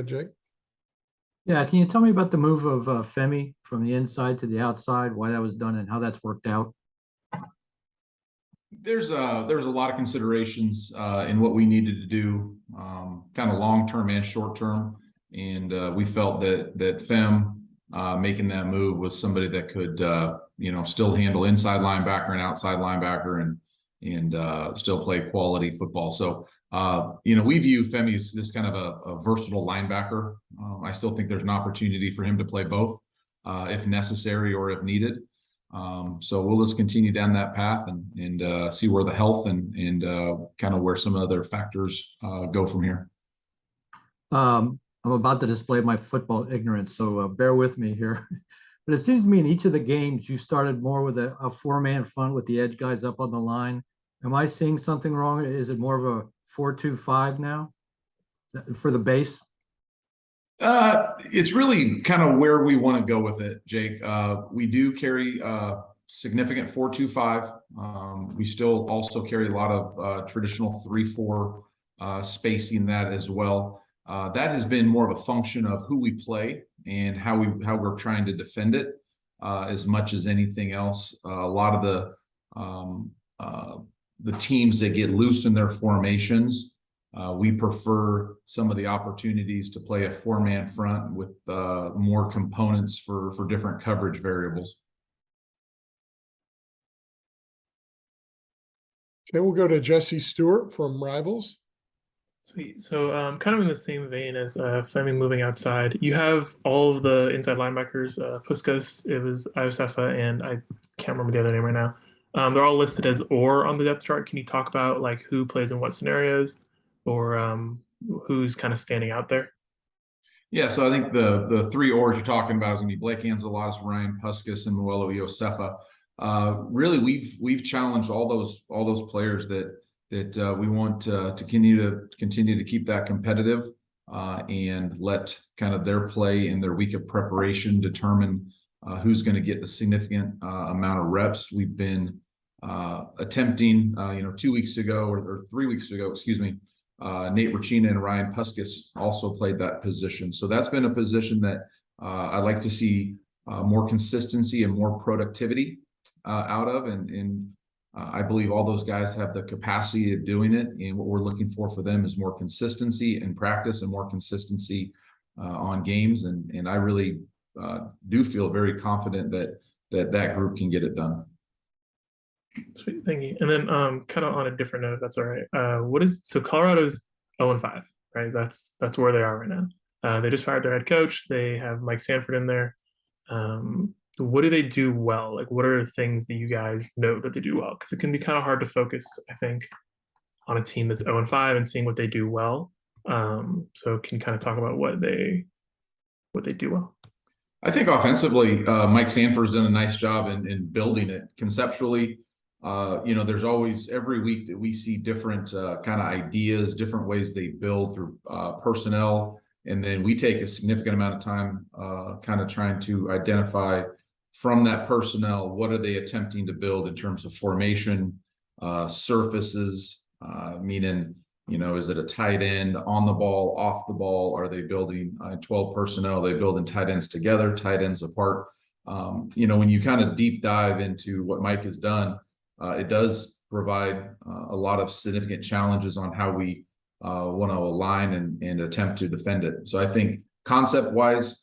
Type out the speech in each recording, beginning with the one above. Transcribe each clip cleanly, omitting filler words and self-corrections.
Jake. Yeah, can you tell me about the move of Femi from the inside to the outside, why that was done and how that's worked out? There's a lot of considerations in what we needed to do, kind of long term and short term, and we felt that Fem making that move was somebody that could still handle inside linebacker and outside linebacker and still play quality football. So we view Femi as this kind of a versatile linebacker. I still think there's an opportunity for him to play both if necessary or if needed. So we'll just continue down that path and see where the health and kind of where some other factors go from here. I'm about to display my football ignorance, so bear with me here. But it seems to me in each of the games you started more with a four-man front with the edge guys up on the line. Am I seeing something wrong? Is it more of a 4-2-5 now for the base? It's really kind of where we want to go with it, Jake. We do carry significant 4-2-5. We still also carry a lot of traditional 3-4 spacing that as well. That has been more of a function of who we play and how we're trying to defend it as much as anything else. A lot of the teams that get loose in their formations. We prefer some of the opportunities to play a four-man front with more components for different coverage variables. Okay, we'll go to Jesse Stewart from Rivals. Sweet. So, kind of in the same vein as Fleming moving outside, you have all of the inside linebackers. Puskas, it was Iosefa, and I can't remember the other name right now. They're all listed as or on the depth chart. Can you talk about like who plays in what scenarios, or who's kind of standing out there? Yeah, so I think the three ors you're talking about is going to be Blake Anzalatas, Ryan Puskas, and Muelo Iosefa. Really, we've challenged all those players that we want to continue to keep that competitive and let kind of their play and their week of preparation determine who's going to get the significant amount of reps. We've been attempting, 2 weeks ago or 3 weeks ago, excuse me, Nate Rachina and Ryan Puskas also played that position. So that's been a position that I'd like to see more consistency and more productivity out of. And I believe all those guys have the capacity of doing it. And what we're looking for them is more consistency in practice and more consistency on games. And I really do feel very confident that group can get it done. Sweet, thank you. And then, kind of on a different note, if that's all right. So Colorado's 0-5, right? That's where they are right now. They just fired their head coach. They have Mike Sanford in there. What do they do well? Like, what are things that you guys know that they do well? Because it can be kind of hard to focus, I think, on a team that's 0-5 and seeing what they do well. So can you kind of talk about what they do well? I think offensively, Mike Sanford's done a nice job in building it conceptually. There's always every week that we see different kind of ideas, different ways they build through personnel. And then we take a significant amount of time kind of trying to identify from that personnel, what are they attempting to build in terms of formation, surfaces, meaning, is it a tight end on the ball, off the ball? Are they building 12 personnel? Are they building tight ends together, tight ends apart? When you kind of deep dive into what Mike has done, it does provide a lot of significant challenges on how we want to align and attempt to defend it. So I think concept-wise,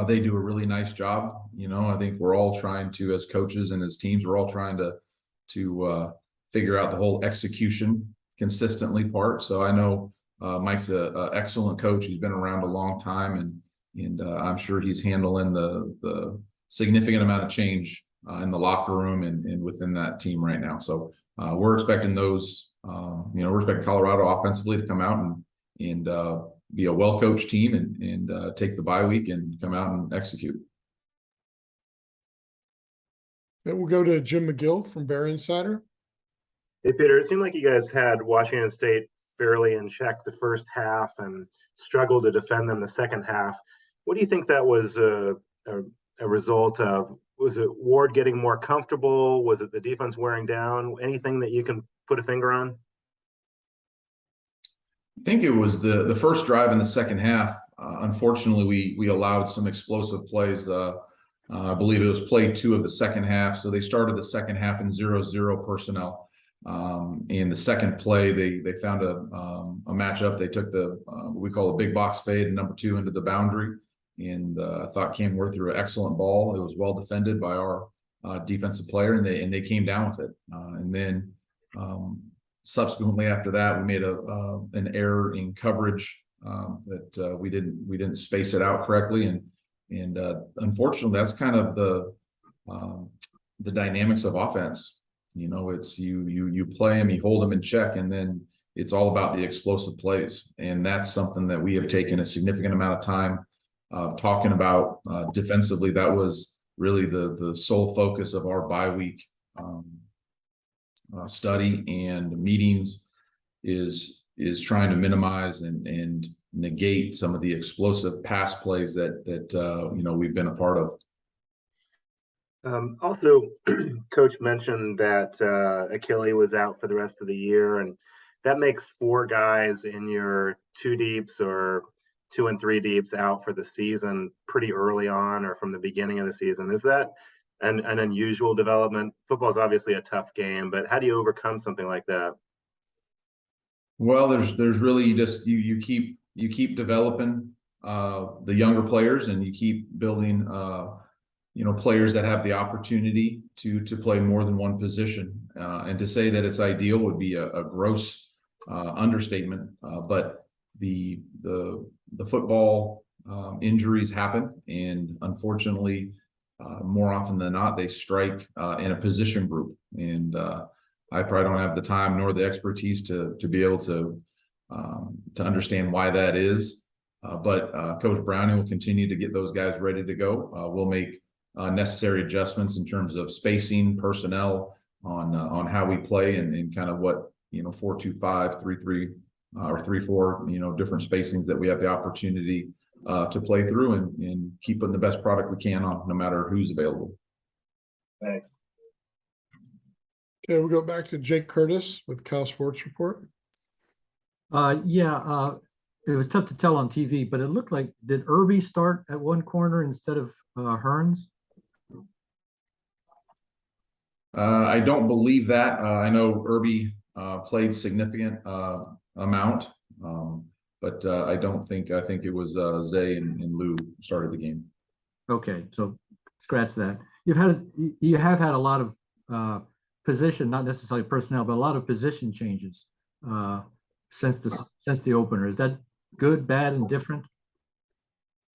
they do a really nice job. I think we're all trying to, as coaches and as teams, we're all trying to figure out the whole execution consistently part. So I know Mike's a excellent coach. He's been around a long time, and I'm sure he's handling the significant amount of change in the locker room and within that team right now. So we're expecting those. We're expecting Colorado offensively to come out and be a well-coached team and take the bye week and come out and execute. Then we'll go to Jim McGill from Bear Insider. Hey, Peter, it seemed like you guys had Washington State fairly in check the first half and struggled to defend them the second half. What do you think that was a result of? Was it Ward getting more comfortable? Was it the defense wearing down? Anything that you can put a finger on? I think it was the first drive in the second half. Unfortunately, we allowed some explosive plays. I believe it was play 2 of the second half. So they started the second half in 0-0 personnel. In the second play, they found a matchup. They took the what we call a big box fade and number 2 into the boundary. And I thought Cam Worth threw an excellent ball. It was well defended by our defensive player, and they came down with it. And then subsequently after that, we made an error in coverage that we didn't space it out correctly, and unfortunately, that's kind of the dynamics of offense. You know, it's you play them, you hold them in check, and then it's all about the explosive plays, and that's something that we have taken a significant amount of time talking about defensively. That was really the sole focus of our bye week study and meetings is trying to minimize and negate some of the explosive pass plays that you know, we've been a part of. Also, Coach mentioned that Achille was out for the rest of the year, and that makes 4 guys in your 2 deeps or 2 and 3 deeps out for the season pretty early on or from the beginning of the season. Is that an unusual development? Football is obviously a tough game, but how do you overcome something like that? Well, there's really you keep developing the younger players, and you keep building you know, players that have the opportunity to play more than one position. And to say that it's ideal would be a gross understatement. But the football injuries happen, and unfortunately, more often than not, they strike in a position group. And I probably don't have the time nor the expertise to be able to understand why that is. But Coach Browning will continue to get those guys ready to go. We'll make necessary adjustments in terms of spacing, personnel, on how we play, and kind of what, you know, 4-2-5, 3-3, or 3-4, you know, different spacings that we have the opportunity to play through, and keep putting the best product we can on, no matter who's available. Thanks. Okay, we'll go back to Jake Curtis with Cal Sports Report. It was tough to tell on TV, but it looked like, did Irby start at one corner instead of Hearns? I don't believe that. I know Irby played significant amount, but I don't think. I think it was Zay and Lou started the game. Okay, so scratch that. You have had a lot of position, not necessarily personnel, but a lot of position changes since the opener. Is that good, bad, and different?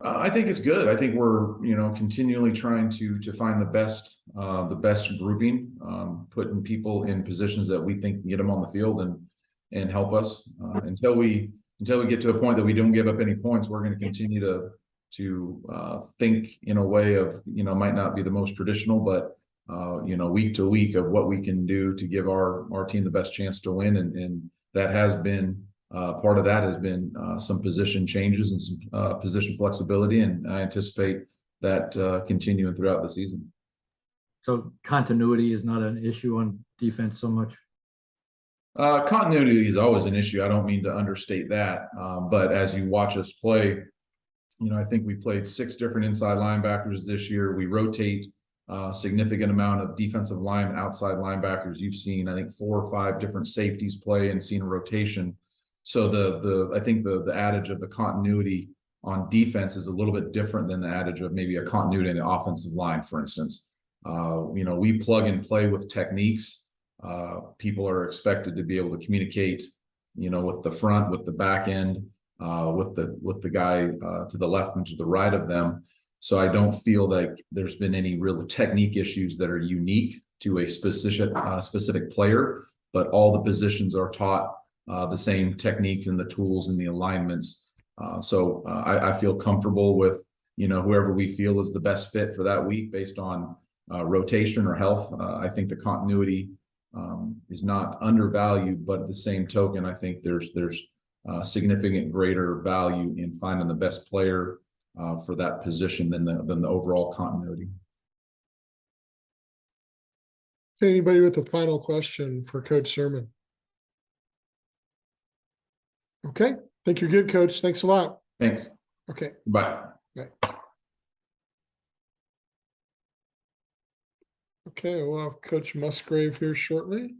I think it's good. I think we're, you know, continually trying to find the best grouping, putting people in positions that we think can get them on the field and help us until we get to a point that we don't give up any points. We're going to continue to think in a way of, you know, might not be the most traditional, but you know, week to week of what we can do to give our team the best chance to win, and that has been. Part of that has been some position changes and some position flexibility, and I anticipate that continuing throughout the season. So continuity is not an issue on defense so much? Continuity is always an issue. I don't mean to understate that, but as you watch us play, you know, I think we played 6 different inside linebackers this year. We rotate a significant amount of defensive line, outside linebackers. You've seen, I think, 4 or 5 different safeties play and seen a rotation. So I think the adage of the continuity on defense is a little bit different than the adage of maybe a continuity in the offensive line, for instance. You know, we plug and play with techniques. People are expected to be able to communicate, you know, with the front, with the back end, with the guy to the left and to the right of them. So I don't feel like there's been any real technique issues that are unique to a specific player, but all the positions are taught the same technique and the tools and the alignments. So I feel comfortable with, you know, whoever we feel is the best fit for that week based on rotation or health. I think the continuity is not undervalued, but at the same token, I think there's significant greater value in finding the best player for that position than the overall continuity. Anybody with a final question for Coach Sirmon? Okay, think you're good, coach. Thanks a lot. Thanks. Okay, Bye. okay, we'll have Coach Musgrave here shortly.